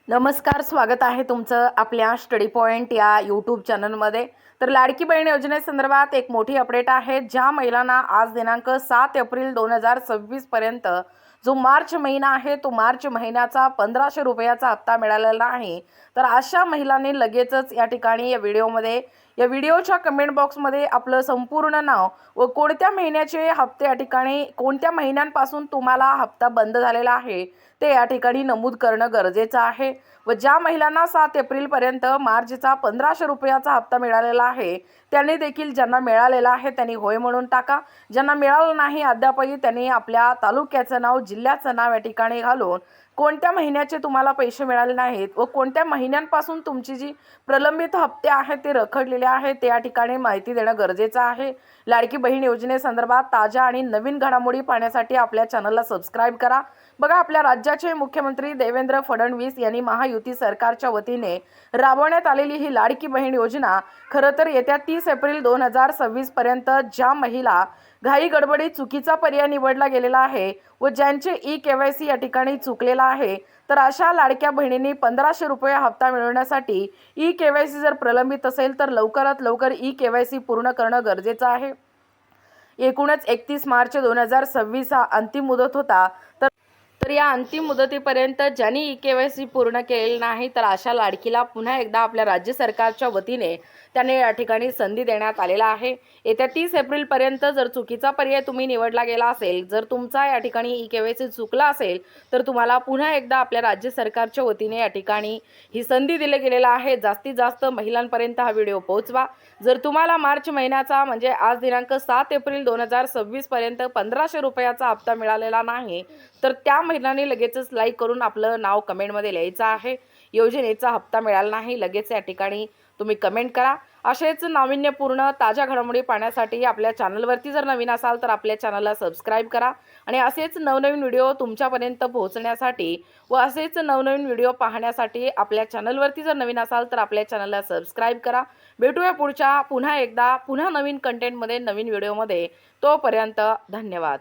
नमस्कार, स्वागत आहे तुमचं आपल्या स्टडी पॉइंट या यूट्यूब चॅनलमध्ये। तर लाडकी बहीण योजनेसंदर्भात एक मोठी अपडेट आहे। ज्या महिलांना आज दिनांक 7 एप्रिल 2026 पर्यंत जो मार्च महिना आहे तो मार्च महिन्याचा 1500 रुपयाचा हप्ता मिळालेला आहे, तर अशा महिलांनी लगेचच या ठिकाणी या व्हिडिओच्या कमेंट बॉक्समध्ये आपलं संपूर्ण नाव व कोणत्या महिन्याचे हप्ते या ठिकाणी कोणत्या महिन्यांपासून तुम्हाला हप्ता बंद झालेला आहे ते या ठिकाणी नमूद करणं गरजेचं आहे। व ज्या महिलांना 7 एप्रिल पर्यंत मार्चचा 1500 रुपयाचा हप्ता मिळालेला आहे त्यांनी देखील, ज्यांना मिळालेला आहे त्यांनी होय म्हणून टाका। ज्यांना मिळालं नाही अद्यापही त्यांनी आपल्या तालुक्याचं नाव, जिल्ह्याचं नाव या ठिकाणी घालून कोणत्या महिन्याचे तुम्हाला पैसे मिळाले नाहीत व कोणत्या महिन्यांपासून तुमची जी प्रलंबित हप्ते आहेत ते रखडलेले आहेत ते या ठिकाणी माहिती देणं गरजेचं आहे। लाडकी बहीण योजनेसंदर्भात ताज्या आणि नवीन घडामोडी पाहण्यासाठी आपल्या चॅनलला सबस्क्राईब करा। बघा, आपल्या राज्याचे मुख्यमंत्री देवेंद्र फडणवीस यांनी महायुती सरकारच्या वतीने राबवण्यात आलेली ही लाडकी बहीण योजना खरं तर येत्या 30 एप्रिल 2026 पर्यंत ज्या महिला घाई गडबडीत चुकीचा पर्याय निवडला गेलेला आहे व ज्यांचे ई-केवायसी या ठिकाणी चुकलेला आहे, तर अशा लाडक्या बहिणींनी 1500 रुपये हप्ता मिळवण्यासाठी ई-केवायसी जर प्रलंबित असेल तर लवकरात लवकर ई-केवायसी पूर्ण करणं गरजेचं आहे। एकूणच 31 मार्च 2026 हा अंतिम मुदत होता। तर या अंतिम मुदतीपर्यंत ज्यांनी ई-केवायसी पूर्ण केलेली नाही तर अशा लाडकीला पुन्हा एकदा आपल्या राज्य सरकारच्या वतीने त्याने या ठिकाणी संधी देण्यात आलेला आहे। येत्या 30 एप्रिल पर्यंत जर चुकीचा पर्याय तुम्ही निवडला गेला असेल, जर तुमचा या ठिकाणी ई-केवायसी चुकला असेल, तर तुम्हाला पुन्हा एकदा आपल्या राज्य सरकारच्या वतीने या ठिकाणी ही संधी दिली गेलेला आहे। जास्तीत जास्त महिलांपर्यंत हा व्हिडिओ पोहोचवा। जर तुम्हाला मार्च महिन्याचा म्हणजे आज दिनांक 7 एप्रिल 2026 पर्यंत 1500 रुपयाचा हप्ता मिळालेला नाही, तर त्या महिलांनी लगेचच लाईक करून आपलं नाव कमेंटमध्ये लिहायचं आहे। योजनेचा हप्ता मिळाला नाही लगेच या ठिकाणी तुम्ही कमेंट करा। असेच नाविन्यपूर्ण ताज्या घडामोडी पाहण्यासाठी आपल्या चॅनलवरती जर नवीन असाल तर आपल्या चॅनलला सबस्क्राईब करा आणि असेच नवनवीन व्हिडिओ तुमच्यापर्यंत पोहोचण्यासाठी व असेच नवनवीन व्हिडिओ पाहण्यासाठी आपल्या चॅनलवरती जर नवीन असाल तर आपल्या चॅनलला सबस्क्राईब करा। भेटूया पुन्हा एकदा नवीन कंटेंटमध्ये, नवीन व्हिडिओमध्ये। तोपर्यंत धन्यवाद।